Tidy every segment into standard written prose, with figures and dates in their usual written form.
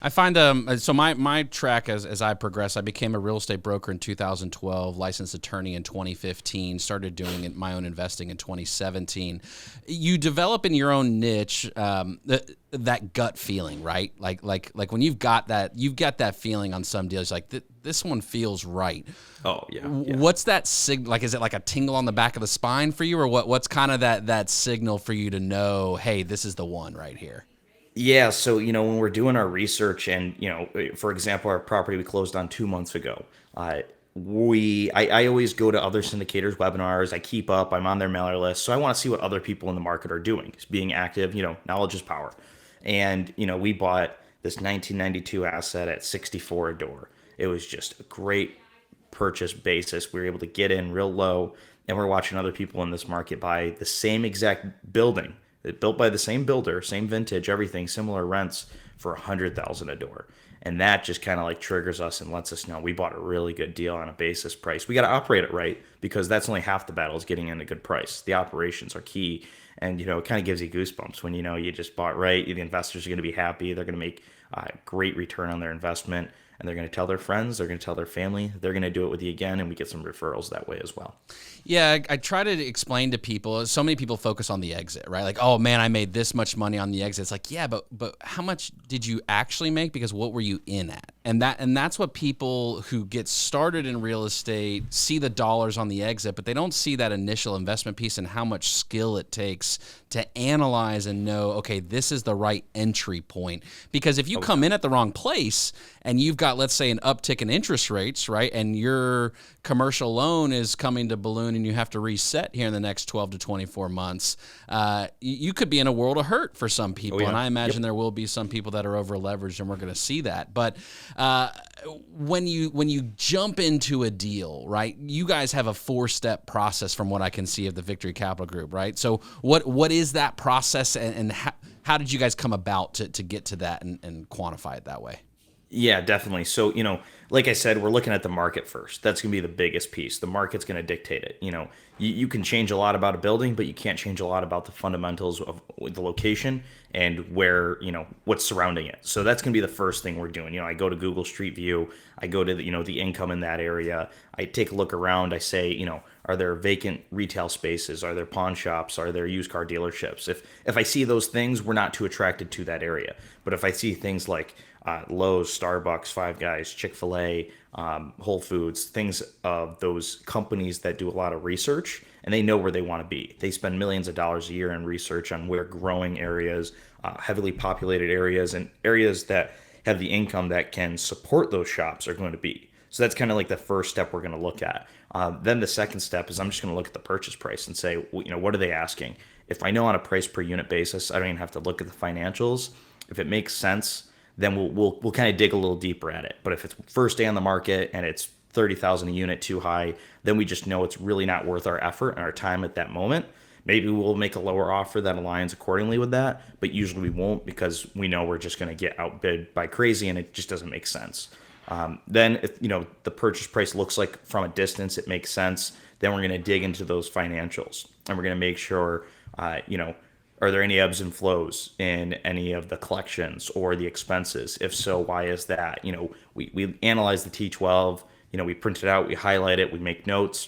I find so my track as I progress, I became a real estate broker in 2012, licensed attorney in 2015, started doing my own investing in 2017. You develop in your own niche that gut feeling, right? Like when you've got that feeling on some deals, like this one feels right. Oh yeah, yeah. What's that signal? Like, is it like a tingle on the back of the spine for you, or what's kind of that signal for you to know, hey, this is the one right here? Yeah, so when we're doing our research, and for example, our property we closed on 2 months ago. I always go to other syndicators' webinars. I keep up. I'm on their mailer list, so I want to see what other people in the market are doing. It's being active. Knowledge is power. And we bought this 1992 asset at 64 a door. It was just a great purchase basis. We were able to get in real low, and we're watching other people in this market buy the same exact building, built by the same builder, same vintage, everything, similar rents for 100,000 a door. And that just kind of like triggers us and lets us know we bought a really good deal on a basis price. We got to operate it right, because that's only half the battle, is getting in a good price. The operations are key. And it kind of gives you goosebumps when you just bought right. The investors are going to be happy. They're going to make a great return on their investment, and they're going to tell their friends. They're going to tell their family. They're going to do it with you again, and we get some referrals that way as well. Yeah, I try to explain to people. So many people focus on the exit, right? Like, oh man, I made this much money on the exit. It's like, yeah, but how much did you actually make? Because what were you in at? And that's what people who get started in real estate see, the dollars on the exit, but they don't see that initial investment piece and how much skill it takes to analyze and know, okay, this is the right entry point. Because if you come in at the wrong place and you've got, let's say, an uptick in interest rates, right, and your commercial loan is coming to balloon and you have to reset here in the next 12 to 24 months, you could be in a world of hurt for some people. Oh yeah. And I imagine Yep. there will be some people that are over leveraged, and we're going to see that. But when you jump into a deal, right, you guys have a 4-step process from what I can see of the Victory Capital Group, right? So what is that process, and how did you guys come about to get to that and quantify it that way? Yeah, definitely. So, like I said, we're looking at the market first. That's going to be the biggest piece. The market's going to dictate it. You can change a lot about a building, but you can't change a lot about the fundamentals of the location and where, what's surrounding it. So that's going to be the first thing we're doing. I go to Google Street View. I go to the income in that area. I take a look around. I say, are there vacant retail spaces? Are there pawn shops? Are there used car dealerships? If I see those things, we're not too attracted to that area. But if I see things like Lowe's, Starbucks, Five Guys, Chick-fil-A, Whole Foods, things of those companies that do a lot of research, and they know where they want to be. They spend millions of dollars a year in research on where growing areas, heavily populated areas, and areas that have the income that can support those shops are going to be. So that's kind of like the first step we're going to look at. Then the second step is I'm just going to look at the purchase price and say, what are they asking? If I know on a price per unit basis, I don't even have to look at the financials. If it makes sense, then we'll kind of dig a little deeper at it. But if it's first day on the market and it's 30,000 a unit too high, then we just know it's really not worth our effort and our time at that moment. Maybe we'll make a lower offer that aligns accordingly with that, but usually we won't, because we know we're just going to get outbid by crazy and it just doesn't make sense. Then if the purchase price looks like from a distance it makes sense, then we're going to dig into those financials, and we're going to make sure are there any ebbs and flows in any of the collections or the expenses? If so, why is that? We analyze the T12, we print it out, we highlight it, we make notes,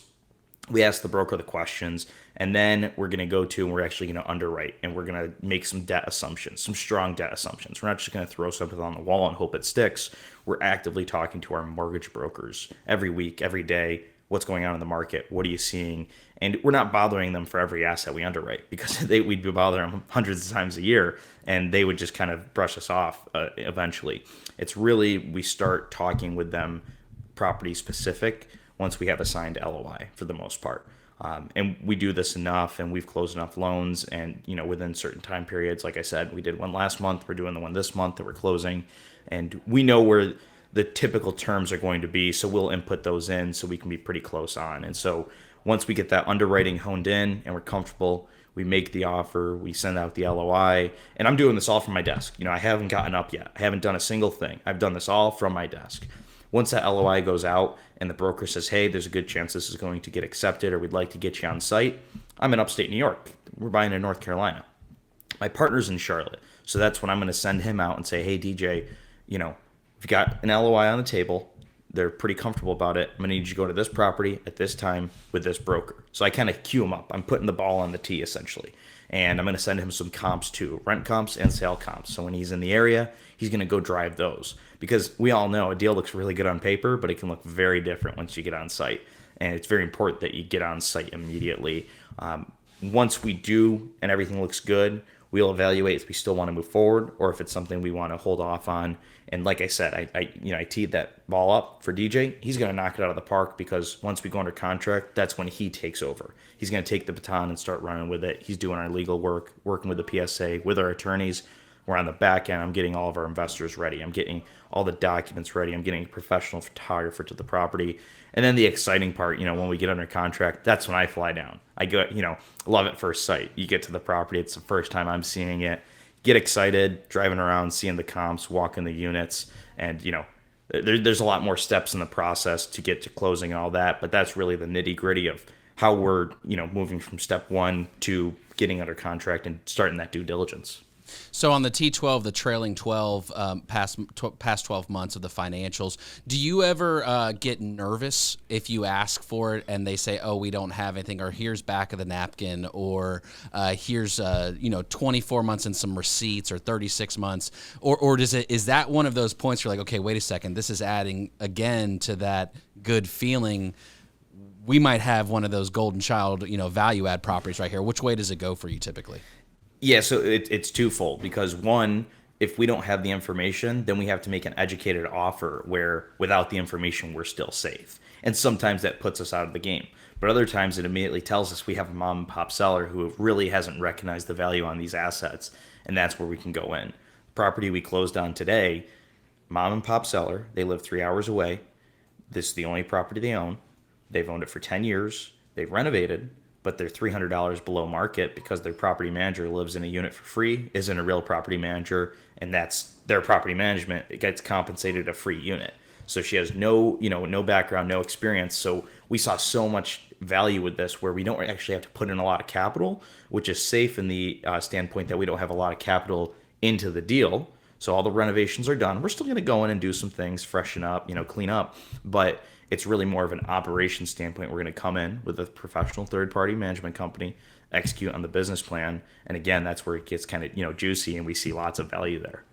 we ask the broker the questions, and then we're going to go to and we're actually going to underwrite, and we're going to make some debt assumptions, some strong debt assumptions. We're not just going to throw something on the wall and hope it sticks. We're actively talking to our mortgage brokers every week, every day. What's going on in the market? What are you seeing? And we're not bothering them for every asset we underwrite, because we'd be bothering them hundreds of times a year, and they would just kind of brush us off eventually. It's really, we start talking with them property specific once we have a signed LOI for the most part. And we do this enough, and we've closed enough loans, and within certain time periods, like I said, we did one last month, we're doing the one this month that we're closing, and we know where the typical terms are going to be, so we'll input those in so we can be pretty close on. And so once we get that underwriting honed in and we're comfortable, we make the offer, we send out the LOI, and I'm doing this all from my desk. I haven't gotten up yet. I haven't done a single thing. I've done this all from my desk. Once that LOI goes out and the broker says, hey, there's a good chance this is going to get accepted, or we'd like to get you on site, I'm in upstate New York. We're buying in North Carolina. My partner's in Charlotte. So that's when I'm going to send him out and say, hey, DJ, we've got an LOI on the table. They're pretty comfortable about it. I'm gonna need you to go to this property at this time with this broker. So I kind of cue him up. I'm putting the ball on the tee essentially, and I'm gonna send him some comps too, rent comps and sale comps. So when he's in the area, he's gonna go drive those because we all know a deal looks really good on paper, but it can look very different once you get on site. And it's very important that you get on site immediately. Once we do and everything looks good, we'll evaluate if we still want to move forward or if it's something we want to hold off on. And like I said, I teed that ball up for DJ. He's going to knock it out of the park because once we go under contract, that's when he takes over. He's going to take the baton and start running with it. He's doing our legal work, working with the PSA, with our attorneys. We're on the back end. I'm getting all of our investors ready. I'm getting all the documents ready. I'm getting a professional photographer to the property. And then the exciting part, when we get under contract, that's when I fly down. I go, love at first sight. You get to the property. It's the first time I'm seeing it. Get excited, driving around, seeing the comps, walking the units. And, there's a lot more steps in the process to get to closing and all that. But that's really the nitty gritty of how we're, moving from step one to getting under contract and starting that due diligence. So on the T12, the trailing 12, past 12 months of the financials, do you ever get nervous if you ask for it and they say, oh, we don't have anything, or here's back of the napkin, or here's 24 months and some receipts, or 36 months, or is that one of those points where you're like, okay, wait a second, this is adding again to that good feeling? We might have one of those golden child, value add properties right here. Which way does it go for you typically? Yeah, so it's twofold because one, if we don't have the information, then we have to make an educated offer where without the information, we're still safe. And sometimes that puts us out of the game. But other times it immediately tells us we have a mom and pop seller who really hasn't recognized the value on these assets. And that's where we can go in. Property we closed on today, mom and pop seller, they live 3 hours away. This is the only property they own. They've owned it for 10 years. They've renovated, but they're $300 below market because their property manager lives in a unit for free, isn't a real property manager, and that's their property management. It gets compensated a free unit. So she has no background, no experience. So we saw so much value with this where we don't actually have to put in a lot of capital, which is safe in the standpoint that we don't have a lot of capital into the deal. So all the renovations are done. We're still going to go in and do some things, freshen up, clean up, but it's really more of an operation standpoint. We're going to come in with a professional third-party management company, execute on the business plan, and again, that's where it gets kind of juicy, and we see lots of value there.